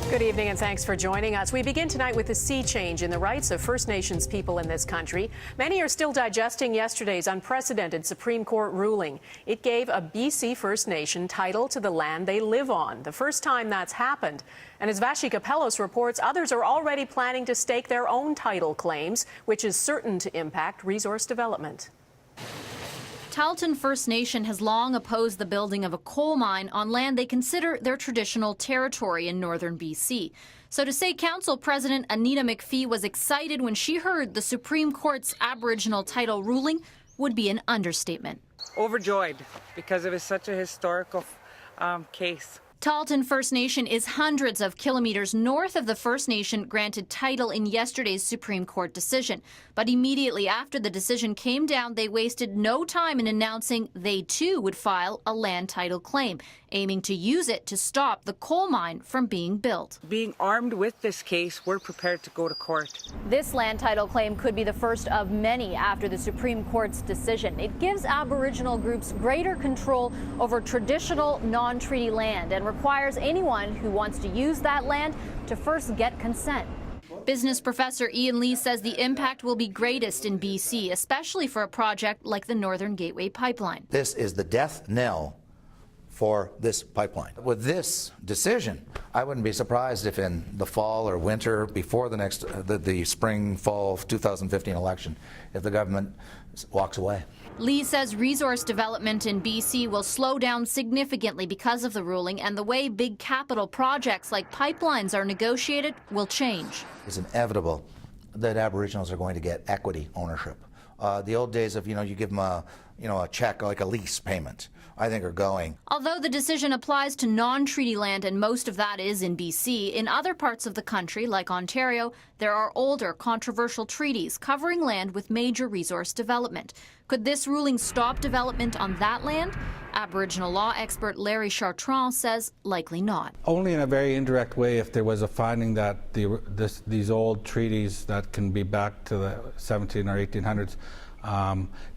Good evening and thanks for joining us. We begin tonight with a sea change in the rights of First Nations people in this country. Many are still digesting yesterday's unprecedented Supreme Court ruling. It gave a BC First Nation title to the land they live on, the first time that's happened. And as Vashi Kapelos reports, others are already planning to stake their own title claims, which is certain to impact resource development. Tahltan First Nation has long opposed the building of a coal mine on land they consider their traditional territory in northern BC. So to say Council President Anita McPhee was excited when she heard the Supreme Court's Aboriginal title ruling would be an understatement. Overjoyed because it was such a historical case. Tahltan First Nation is hundreds of kilometers north of the First Nation granted title in yesterday's Supreme Court decision. But immediately after the decision came down, they wasted no time in announcing they too would file a land title claim, aiming to use it to stop the coal mine from being built. Being armed with this case, we're prepared to go to court. This land title claim could be the first of many after the Supreme Court's decision. It gives Aboriginal groups greater control over traditional non-treaty land and requires anyone who wants to use that land to first get consent. Business professor Ian Lee says the impact will be greatest in BC, especially for a project like the Northern Gateway Pipeline. This is the death knell for this pipeline. With this decision, I wouldn't be surprised if in the fall or winter before the next, the spring, fall of 2015 election, if the government walks away. Lee says resource development in BC will slow down significantly because of the ruling, and the way big capital projects like pipelines are negotiated will change. It's inevitable that Aboriginals are going to get equity ownership. The old days of, you give them a check, like a lease payment, I think are going. Although the decision applies to non-treaty land and most of that is in BC, in other parts of the country, like Ontario, there are older, controversial treaties covering land with major resource development. Could this ruling stop development on that land? Aboriginal law expert Larry Chartrand says likely not. Only in a very indirect way if there was a finding that these old treaties that can be back to the 17 or 1800s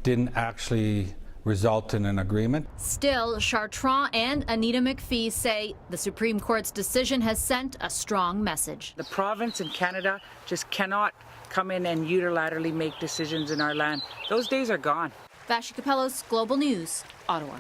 didn't actually result in an agreement. Still, Chartrand and Anita McPhee say the Supreme Court's decision has sent a strong message. The province and Canada just cannot come in and unilaterally make decisions in our land. Those days are gone. Vashi Kapelos, Global News, Ottawa.